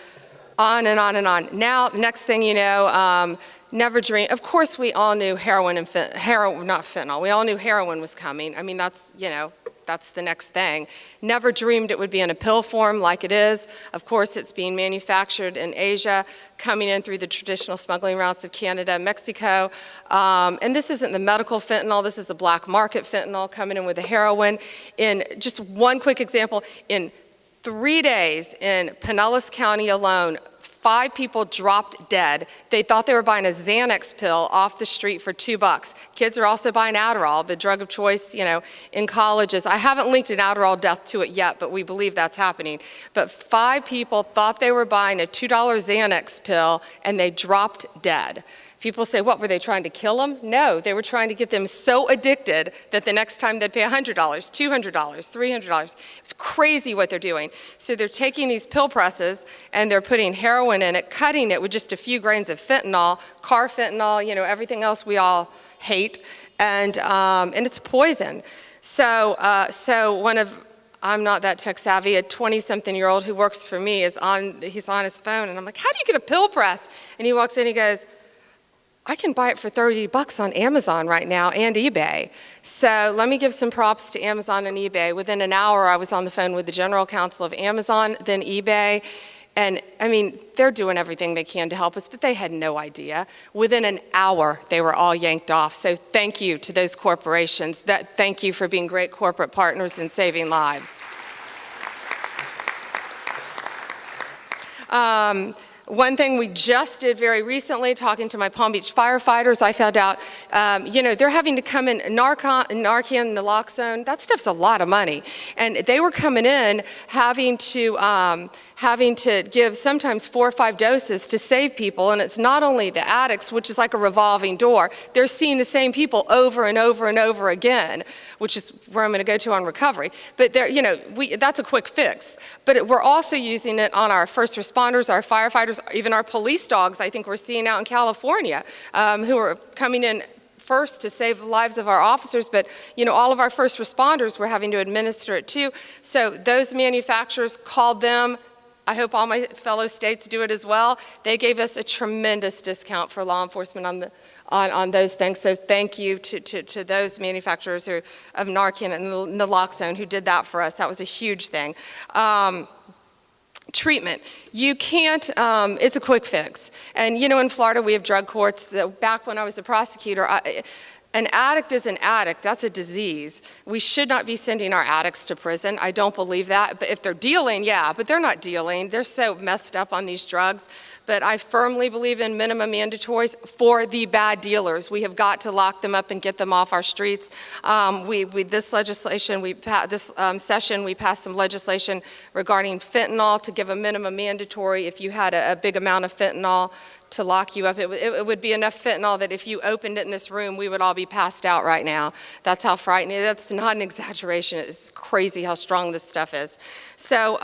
on and on and on. Now, the next thing you know, never dream. Of course, we all knew heroin and not fentanyl. We all knew heroin was coming. I mean, that's, you know, that's the next thing. Never dreamed it would be in a pill form like it is. Of course, it's being manufactured in Asia, coming in through the traditional smuggling routes of Canada, Mexico. And this isn't the medical fentanyl, this is the black market fentanyl coming in with the heroin. In just one quick example, in 3 days in Pinellas County alone, 5 people dropped dead. They thought they were buying a Xanax pill off the street for $2. Kids are also buying Adderall, the drug of choice, you know, in colleges. I haven't linked an Adderall death to it yet, but we believe that's happening. But 5 people thought they were buying a $2 Xanax pill, and they dropped dead. People say, what, were they trying to kill them? No, they were trying to get them so addicted that the next time they'd pay $100, $200, $300. It's crazy what they're doing. So they're taking these pill presses and they're putting heroin in it, cutting it with just a few grains of fentanyl, carfentanil, you know, everything else we all hate, and it's poison. So I'm not that tech savvy. A 20-something-year-old who works for me he's on his phone, and I'm like, how do you get a pill press? And he walks in, he goes, I can buy it for $30 on Amazon right now and eBay. So let me give some props to Amazon and eBay. Within an hour, I was on the phone with the general counsel of Amazon, then eBay. And I mean, they're doing everything they can to help us, but they had no idea. Within an hour, they were all yanked off. So thank you to those corporations. Thank you for being great corporate partners in saving lives. One thing we just did very recently, talking to my Palm Beach firefighters, I found out, they're having to come in, Narcan, naloxone, that stuff's a lot of money. And they were coming in having to give sometimes 4 or 5 doses to save people. And it's not only the addicts, which is like a revolving door. They're seeing the same people over and over and over again, which is where I'm going to go to on recovery. But that's a quick fix. But we're also using it on our first responders, our firefighters, even our police dogs, I think we're seeing out in California, who are coming in first to save the lives of our officers, but all of our first responders were having to administer it too. So those manufacturers called them. I hope all my fellow states do it as well. They gave us a tremendous discount for law enforcement on those things. So thank you to those manufacturers of Narcan and naloxone who did that for us. That was a huge thing. Treatment. You can't, it's a quick fix. And in Florida we have drug courts. Back when I was a prosecutor, an addict is an addict. That's a disease. We should not be sending our addicts to prison. I don't believe that. But if they're dealing, yeah, but they're not dealing. They're so messed up on these drugs. But I firmly believe in minimum mandatories for the bad dealers. We have got to lock them up and get them off our streets. This session, we passed some legislation regarding fentanyl to give a minimum mandatory if you had a big amount of fentanyl to lock you up. It would be enough fentanyl that if you opened it in this room, we would all be passed out right now. That's how frightening. That's not an exaggeration. It's crazy how strong this stuff is. So,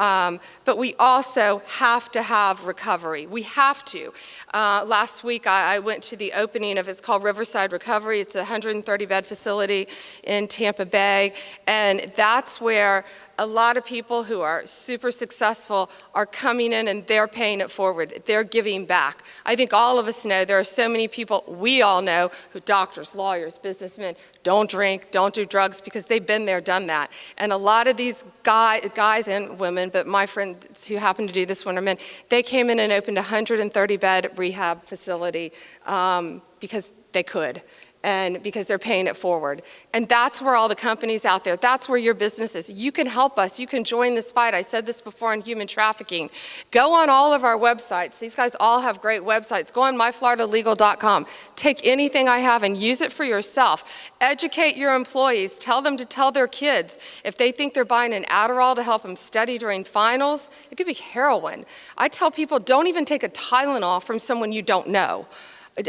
but we also have to have recovery. We have to. Last week, I went to the opening of, it's called Riverside Recovery. It's a 130-bed facility in Tampa Bay, and that's where a lot of people who are super successful are coming in and they're paying it forward. They're giving back. I think all of us know there are so many people we all know, who doctors, lawyers, businessmen, don't drink, don't do drugs because they've been there, done that. And a lot of these guys and women, but my friends who happen to do this one are men, they came in and opened a 130-bed rehab facility because they could. And because they're paying it forward. And that's where all the companies out there, that's where your business is. You can help us. You can join this fight. I said this before on human trafficking. Go on all of our websites. These guys all have great websites. Go on myfloridalegal.com. Take anything I have and use it for yourself. Educate your employees. Tell them to tell their kids. If they think they're buying an Adderall to help them study during finals, it could be heroin. I tell people, don't even take a Tylenol from someone you don't know.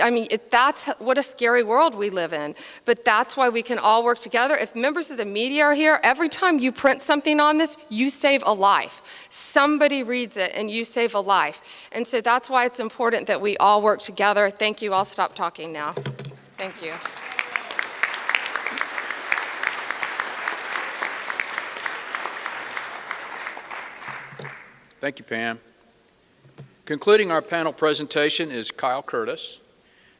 I mean, that's what a scary world we live in. But that's why we can all work together. If members of the media are here, every time you print something on this, you save a life. Somebody reads it and you save a life. And so that's why it's important that we all work together. Thank you. I'll stop talking now. Thank you. Thank you, Pam. Concluding our panel presentation is Kyle Curtis.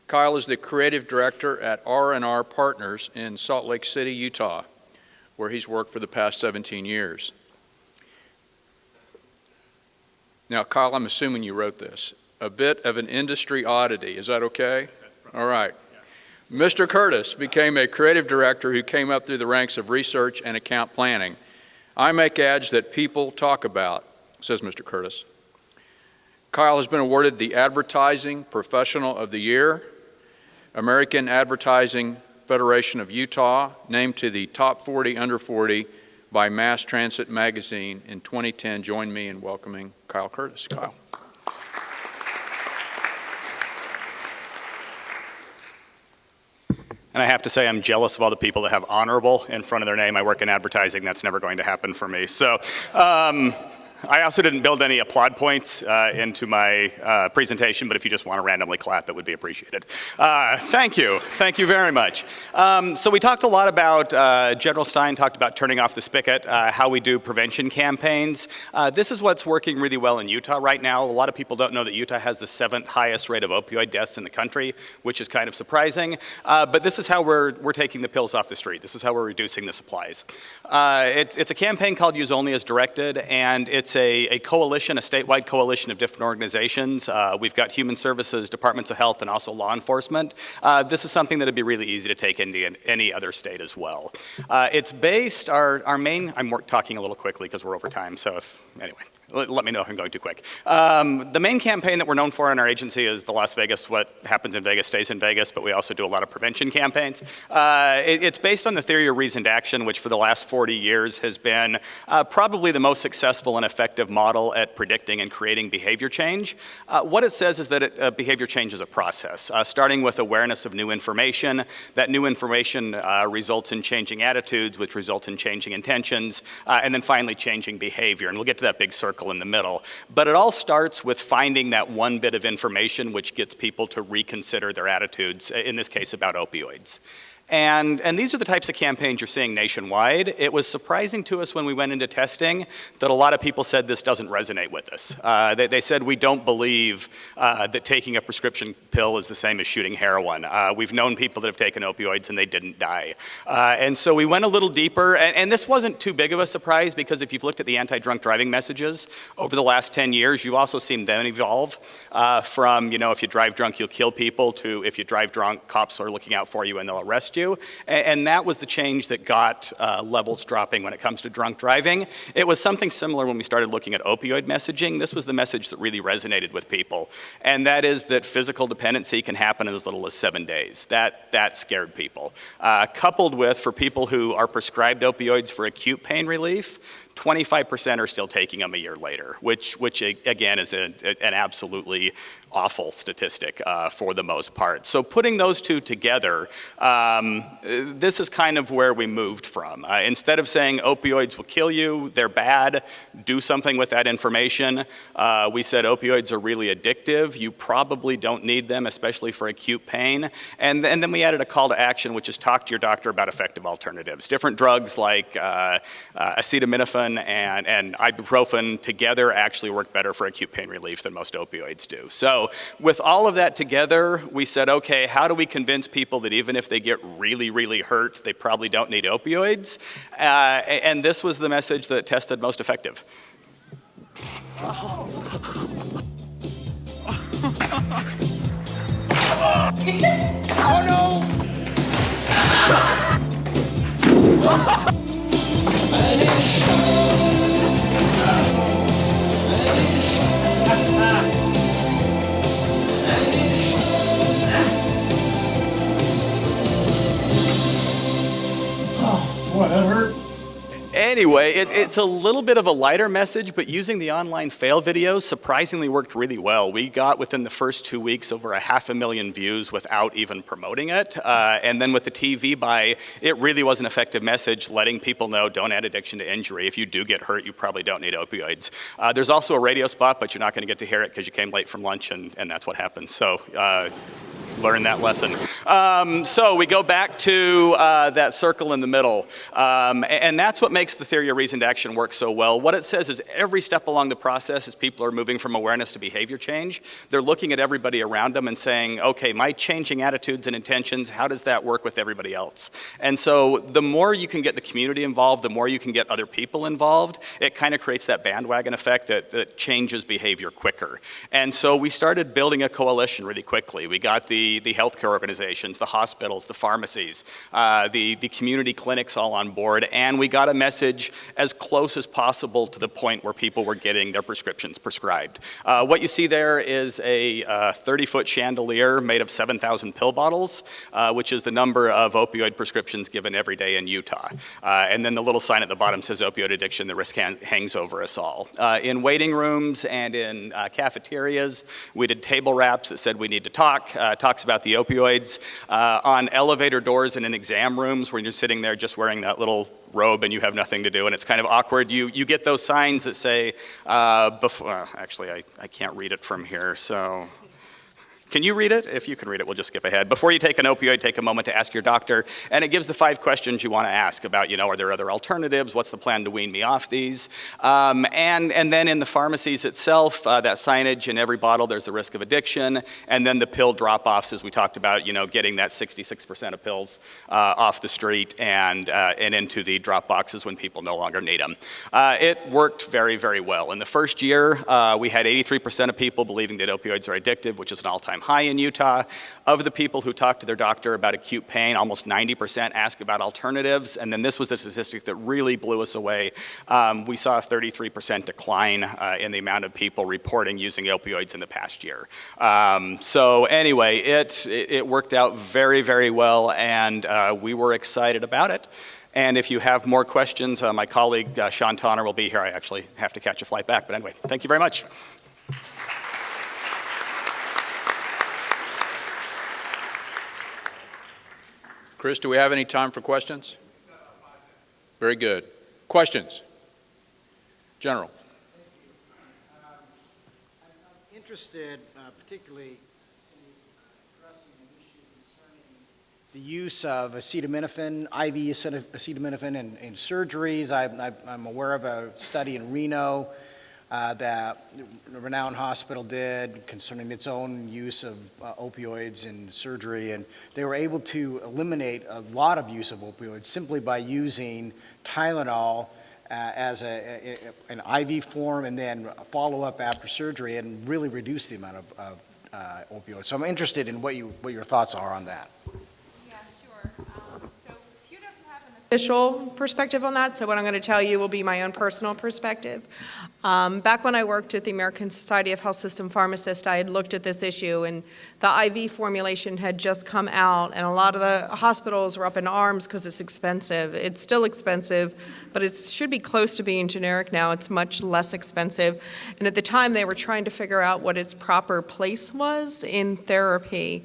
Kyle is the creative director at R&R Partners in Salt Lake City, Utah, where he's worked for the past 17 years. Now, Kyle, I'm assuming you wrote this. A bit of an industry oddity. Is that okay? All right. Yeah. Mr. Curtis became a creative director who came up through the ranks of research and account planning. I make ads that people talk about, says Mr. Curtis. Kyle has been awarded the Advertising Professional of the Year, American Advertising Federation of Utah, named to the Top 40 Under 40 by Mass Transit Magazine in 2010. Join me in welcoming Kyle Curtis. Kyle. And I have to say I'm jealous of all the people that have honorable in front of their name. I work in advertising. That's never going to happen for me. So. I also didn't build any applaud points into my presentation, but if you just want to randomly clap, it would be appreciated. Thank you. Thank you very much. So we talked a lot about, General Stein talked about turning off the spigot, how we do prevention campaigns. This is what's working really well in Utah right now. A lot of people don't know that Utah has the 7th highest rate of opioid deaths in the country, which is kind of surprising. But this is how we're taking the pills off the street. This is how we're reducing the supplies. It's a campaign called Use Only as Directed, and it's a coalition, a statewide coalition of different organizations. We've got human services, departments of health, and also law enforcement. This is something that would be really easy to take into any other state as well. It's based, our main, I'm talking a little quickly because we're over time, so anyway. Let me know if I'm going too quick. The main campaign that we're known for in our agency is the Las Vegas, what happens in Vegas stays in Vegas, but we also do a lot of prevention campaigns. It's based on the theory of reasoned action, which for the last 40 years has been probably the most successful and effective model at predicting and creating behavior change. What it says is that behavior change is a process, starting with awareness of new information. That new information results in changing attitudes, which results in changing intentions, and then finally changing behavior. And we'll get to that big circle in the middle. But it all starts with finding that one bit of information which gets people to reconsider their attitudes, in this case about opioids. And these are the types of campaigns you're seeing nationwide. It was surprising to us when we went into testing that a lot of people said this doesn't resonate with us. They said we don't believe that taking a prescription pill is the same as shooting heroin. We've known people that have taken opioids and they didn't die. And so we went a little deeper, and this wasn't too big of a surprise because if you've looked at the anti-drunk driving messages over the last 10 years, you've also seen them evolve from, if you drive drunk, you'll kill people, to if you drive drunk, cops are looking out for you and they'll arrest you. And that was the change that got levels dropping when it comes to drunk driving. It was something similar when we started looking at opioid messaging. This was the message that really resonated with people. And that is that physical dependency can happen in as little as 7 days. That scared people. Coupled with, for people who are prescribed opioids for acute pain relief, 25% are still taking them a year later, which again is an absolutely awful statistic for the most part. So putting those two together, this is kind of where we moved from. Instead of saying opioids will kill you, they're bad, do something with that information, we said opioids are really addictive, you probably don't need them, especially for acute pain. And then we added a call to action, which is talk to your doctor about effective alternatives. Different drugs like acetaminophen and ibuprofen together actually work better for acute pain relief than most opioids do. So with all of that together, we said, okay, how do we convince people that even if they get really, really hurt, they probably don't need opioids? And this was the message that tested most effective. Boy, that hurt. Anyway, it's a little bit of a lighter message, but using the online fail videos surprisingly worked really well. We got within the first 2 weeks over 500,000 views without even promoting it. And then with the TV buy, it really was an effective message letting people know don't add addiction to injury. If you do get hurt, you probably don't need opioids. There's also a radio spot, but you're not going to get to hear it because you came late from lunch, and that's what happened. So learn that lesson. So we go back to that circle in the middle. And that's what makes the theory of reasoned action work so well. What it says is every step along the process as people are moving from awareness to behavior change, they're looking at everybody around them and saying, okay, my changing attitudes and intentions, how does that work with everybody else? And so the more you can get the community involved, the more you can get other people involved, it kind of creates that bandwagon effect that changes behavior quicker. And so we started building a coalition really quickly. We got the healthcare organizations, the hospitals, the pharmacies, the community clinics all on board, and we got a message as close as possible to the point where people were getting their prescriptions prescribed. What you see there is a 30-foot chandelier made of 7,000 pill bottles, which is the number of opioid prescriptions given every day in Utah. And then the little sign at the bottom says opioid addiction, the risk hangs over us all. In waiting rooms and in cafeterias, we did table wraps that said we need to talks about the opioids. On elevator doors and in exam rooms when you're sitting there just wearing that little robe and you have nothing to do and it's kind of awkward, you get those signs that say, actually I can't read it from here, so Can you read it? If you can read it, we'll just skip ahead. Before you take an opioid, take a moment to ask your doctor. And it gives the 5 questions you want to ask about, are there other alternatives? What's the plan to wean me off these? And then in the pharmacies itself, that signage in every bottle, there's the risk of addiction. And then the pill drop-offs, as we talked about, getting that 66% of pills off the street and into the drop boxes when people no longer need them. It worked very, very well. In the first year, we had 83% of people believing that opioids are addictive, which is an all-time high in Utah. Of the people who talked to their doctor about acute pain, almost 90% asked about alternatives. And then this was the statistic that really blew us away. We saw a 33% decline in the amount of people reporting using opioids in the past year. So anyway, it worked out very, very well, and we were excited about it. And if you have more questions, my colleague Sean Tonner will be here. I actually have to catch a flight back, but anyway, thank you very much. Chris, do we have any time for questions? Very good. Questions? General. I'm interested, particularly addressing an issue concerning the use of acetaminophen, IV acetaminophen in surgeries. I'm aware of a study in Reno that a renowned hospital did concerning its own use of opioids in surgery, and they were able to eliminate a lot of use of opioids simply by using Tylenol as an IV form and then follow up after surgery, and really reduce the amount of opioids. So I'm interested in what your thoughts are on that. Yeah, sure. So Pew doesn't have an official perspective on that, so what I'm going to tell you will be my own personal perspective. Back when I worked at the American Society of Health System Pharmacists, I had looked at this issue, and the IV formulation had just come out, and a lot of the hospitals were up in arms because it's expensive. It's still expensive, but it should be close to being generic now. It's much less expensive. And at the time, they were trying to figure out what its proper place was in therapy.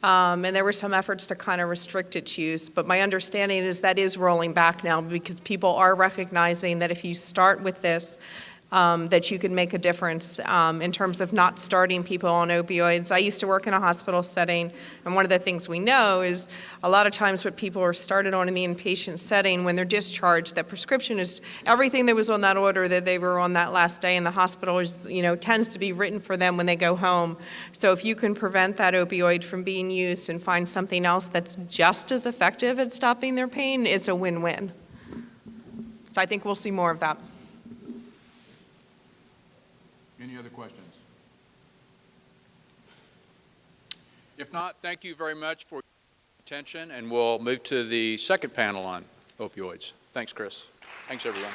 And there were some efforts to kind of restrict its use, but my understanding is that is rolling back now, because people are recognizing that if you start with this, that you can make a difference in terms of not starting people on opioids. I used to work in a hospital setting, and one of the things we know is a lot of times what people are started on in the inpatient setting, when they're discharged, that prescription is everything that was on that order that they were on that last day in the hospital is, tends to be written for them when they go home. So if you can prevent that opioid from being used and find something else that's just as effective at stopping their pain, it's a win-win. So I think we'll see more of that. Any other questions? If not, thank you very much for your attention, and we'll move to the second panel on opioids. Thanks, Chris. Thanks, everyone.